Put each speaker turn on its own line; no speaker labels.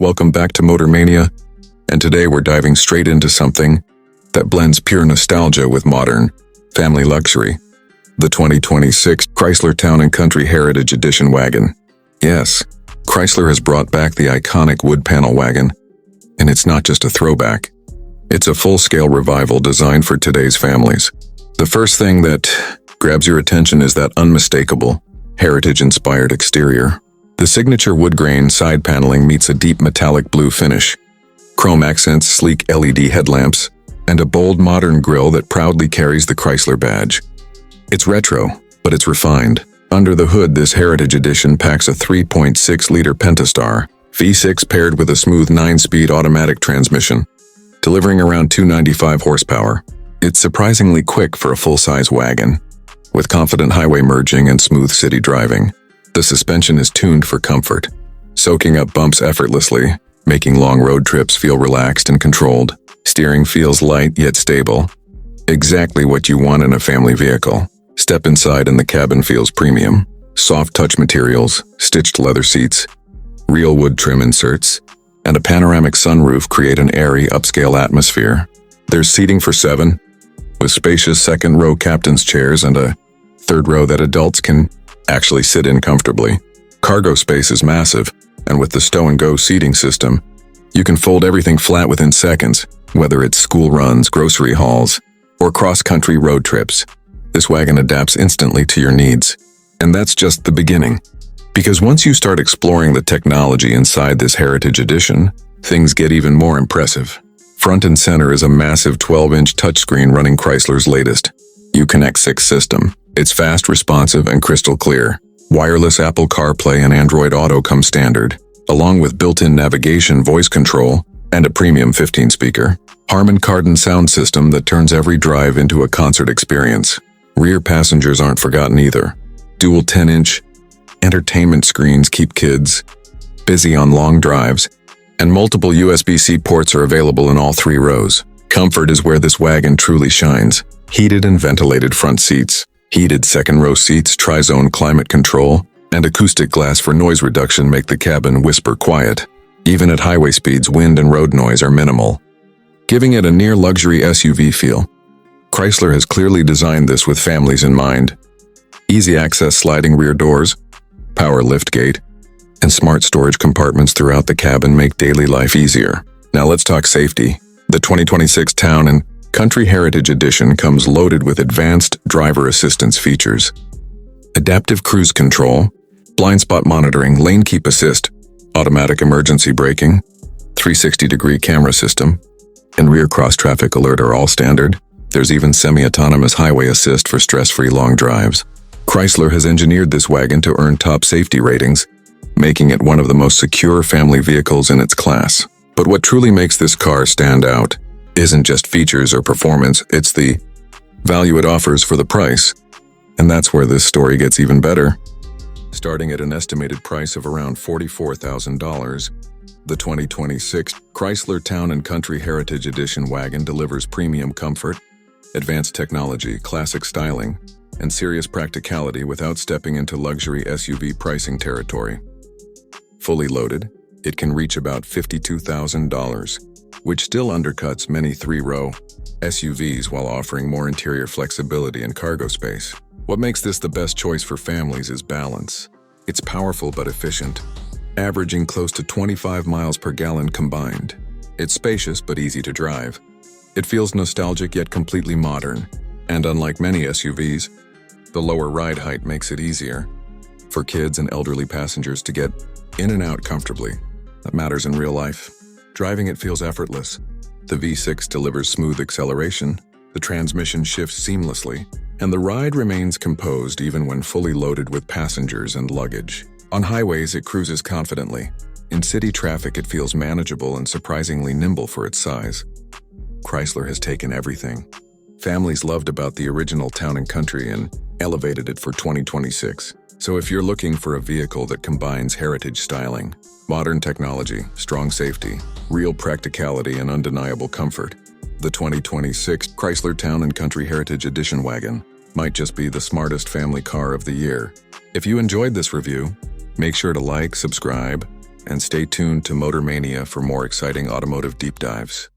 welcome back to Motor Mania, and today we're diving straight into something that blends pure nostalgia with modern family luxury. The 2026 Chrysler Town & Country Heritage Edition wagon. Yes, Chrysler has brought back the iconic wood panel wagon, and it's not just a throwback. It's a full-scale revival designed for today's families. The first thing that grabs your attention is that unmistakable, heritage-inspired exterior. The signature wood grain side paneling meets a deep metallic blue finish, chrome accents, sleek LED headlamps, and a bold modern grille that proudly carries the Chrysler badge. It's retro, but it's refined. Under the hood, this Heritage Edition packs a 3.6-liter Pentastar V6 paired with a smooth 9-speed automatic transmission, delivering around 295 horsepower. It's surprisingly quick for a full-size wagon, with confident highway merging and smooth city driving. The suspension is tuned for comfort, soaking up bumps effortlessly, making long road trips feel relaxed and controlled. Steering feels light yet stable, exactly what you want in a family vehicle. Step inside and the cabin feels premium. Soft touch materials, stitched leather seats, real wood trim inserts, and a panoramic sunroof create an airy, upscale atmosphere. There's seating for 7, with spacious second-row captain's chairs and a third row that adults can actually sit in comfortably. Cargo space is massive, and with the stow-and-go seating system, you can fold everything flat within seconds, whether it's school runs, grocery hauls, or cross-country road trips. This wagon adapts instantly to your needs. And that's just the beginning. Because once you start exploring the technology inside this Heritage Edition, things get even more impressive. Front and center is a massive 12-inch touchscreen running Chrysler's latest Uconnect 6 system. It's fast, responsive, and crystal clear. Wireless Apple CarPlay and Android Auto come standard, along with built-in navigation, voice control, and a premium 15-speaker Harman Kardon sound system that turns every drive into a concert experience. Rear passengers aren't forgotten either. Dual 10-inch entertainment screens keep kids busy on long drives, and multiple USB-C ports are available in all 3 rows. Comfort is where this wagon truly shines. Heated and ventilated front seats, heated second-row seats, tri-zone climate control, and acoustic glass for noise reduction make the cabin whisper quiet. Even at highway speeds, wind and road noise are minimal, giving it a near-luxury SUV feel. Chrysler has clearly designed this with families in mind. Easy access sliding rear doors, power liftgate, and smart storage compartments throughout the cabin make daily life easier. Now let's talk safety. The 2026 Town & Country Heritage Edition comes loaded with advanced driver assistance features. Adaptive cruise control, blind spot monitoring, lane keep assist, automatic emergency braking, 360-degree camera system, and rear cross-traffic alert are all standard. There's even semi-autonomous highway assist for stress-free long drives. Chrysler has engineered this wagon to earn top safety ratings, making it one of the most secure family vehicles in its class. But what truly makes this car stand out isn't just features or performance, it's the value it offers for the price. And that's where this story gets even better. Starting at an estimated price of around $44,000, the 2026 Chrysler Town & Country Heritage Edition wagon delivers premium comfort, advanced technology, classic styling, and serious practicality without stepping into luxury SUV pricing territory. Fully loaded, it can reach about $52,000, which still undercuts many 3-row SUVs while offering more interior flexibility and cargo space. What makes this the best choice for families is balance. It's powerful but efficient, averaging close to 25 miles per gallon combined. It's spacious but easy to drive. It feels nostalgic yet completely modern, and unlike many SUVs, the lower ride height makes it easier for kids and elderly passengers to get in and out comfortably. That matters in real life. Driving it feels effortless. The V6 delivers smooth acceleration, the transmission shifts seamlessly, and the ride remains composed even when fully loaded with passengers and luggage. On highways, it cruises confidently. In city traffic, it feels manageable and surprisingly nimble for its size. Chrysler has taken everything families loved about the original Town & Country and elevated it for 2026. So if you're looking for a vehicle that combines heritage styling, modern technology, strong safety, real practicality, and undeniable comfort, the 2026 Chrysler Town & Country Heritage Edition wagon might just be the smartest family car of the year. If you enjoyed this review, make sure to like, subscribe, and stay tuned to Motor Mania for more exciting automotive deep dives.